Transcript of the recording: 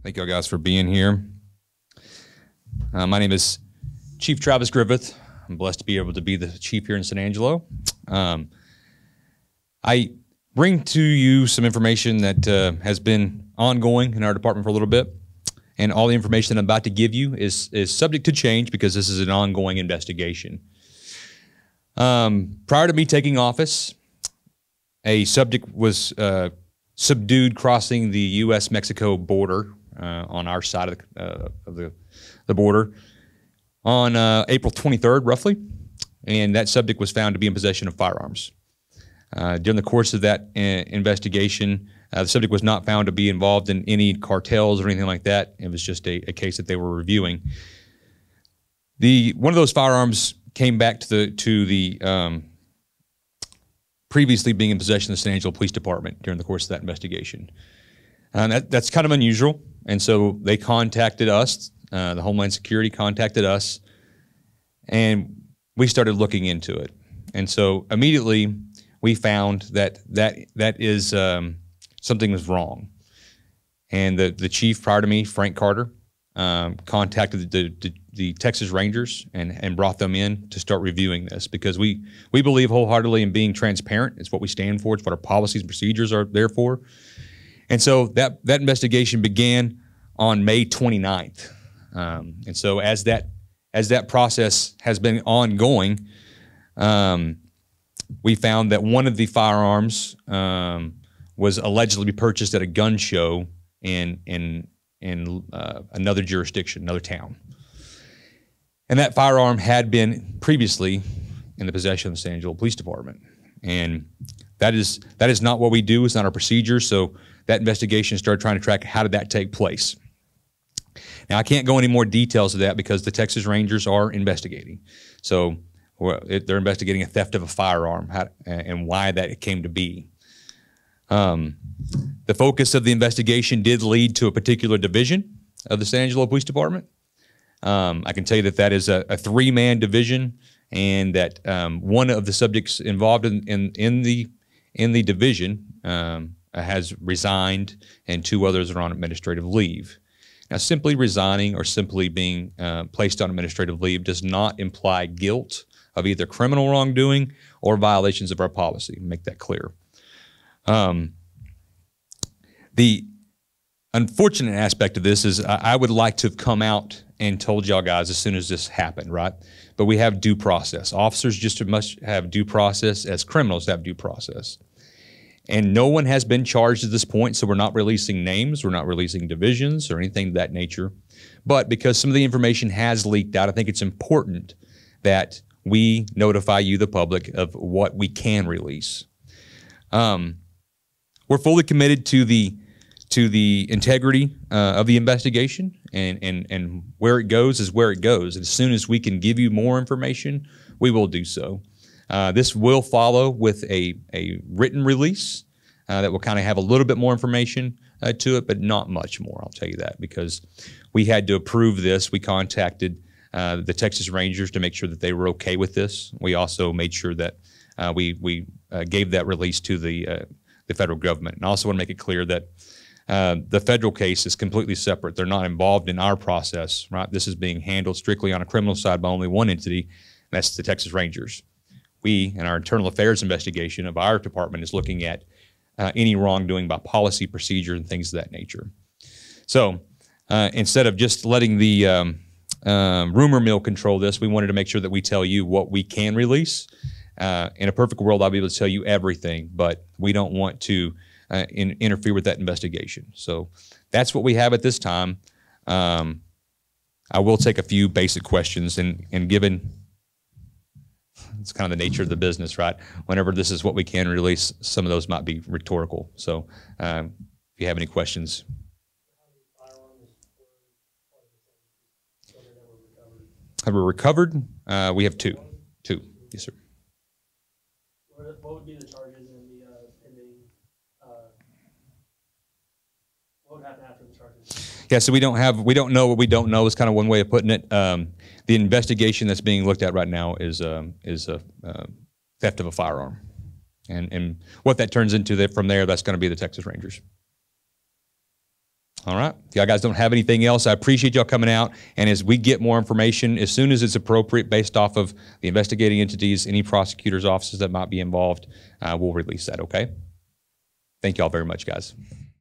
Thank y'all guys for being here. My name is Chief Travis Griffith. I'm blessed to be able to be the chief here in San Angelo. I bring to you some information that has been ongoing in our department for a little bit, and all the information that I'm about to give you is subject to change because this is an ongoing investigation. Prior to me taking office, a subject was subdued crossing the U.S.-Mexico border on our side of the border on April 23rd, roughly, and that subject was found to be in possession of firearms. During the course of that investigation, the subject was not found to be involved in any cartels or anything like that. It was just a case that they were reviewing. One of those firearms came back to the previously being in possession of the San Angelo Police Department during the course of that investigation. That's kind of unusual, and so they contacted us. The Homeland Security contacted us, and we started looking into it. And so immediately we found that is something was wrong. And the chief prior to me, Frank Carter, contacted the Texas Rangers and brought them in to start reviewing this, because we believe wholeheartedly in being transparent. It's what we stand for. It's what our policies and procedures are there for. And so that investigation began on May 29th. And so as that process has been ongoing, we found that one of the firearms was allegedly purchased at a gun show in another jurisdiction, another town. And that firearm had been previously in the possession of the San Angelo Police Department. And that is not what we do. It's not our procedure. So that investigation started trying to track how did that take place. Now, I can't go into more details of that because the Texas Rangers are investigating. So they're investigating a theft of a firearm and why that came to be. The focus of the investigation did lead to a particular division of the San Angelo Police Department. I can tell you that is a three-man division, and that one of the subjects involved in the division has resigned, and two others are on administrative leave. Now, simply resigning or simply being placed on administrative leave does not imply guilt of either criminal wrongdoing or violations of our policy. Make that clear. The unfortunate aspect of this is I would like to have come out and told y'all guys as soon as this happened, right? But we have due process. Officers just must have due process as criminals have due process. And no one has been charged at this point, so we're not releasing names, we're not releasing divisions or anything of that nature. But because some of the information has leaked out, I think it's important that we notify you, the public, of what we can release. We're fully committed to the integrity of the investigation, and where it goes is where it goes. And as soon as we can give you more information, we will do so. This will follow with a written release that will kind of have a little bit more information to it, but not much more, I'll tell you that, because we had to approve this. We contacted the Texas Rangers to make sure that they were okay with this. We also made sure that we gave that release to the federal government. And I also want to make it clear that the federal case is completely separate. They're not involved in our process, right? This is being handled strictly on a criminal side by only one entity, and that's the Texas Rangers. We, in our internal affairs investigation of our department, is looking at any wrongdoing by policy, procedure, and things of that nature. So instead of just letting the rumor mill control this, we wanted to make sure that we tell you what we can release. In a perfect world, I'll be able to tell you everything, but we don't want to interfere with that investigation. So that's what we have at this time. I will take a few basic questions, and given it's kind of the nature of the business, right? Whenever this is what we can release, some of those might be rhetorical. So if you have any questions. Have we recovered? We have two. Yes, sir. What would be the charges in the what would happen after the charges? Yeah, so we don't know what we don't know is kind of one way of putting it. The investigation that's being looked at right now is a theft of a firearm, and what that turns into from there, that's going to be the Texas Rangers. All right. If y'all guys don't have anything else, I appreciate y'all coming out. And as we get more information, as soon as it's appropriate, based off of the investigating entities, any prosecutors' offices that might be involved, we'll release that, okay? Thank y'all very much, guys.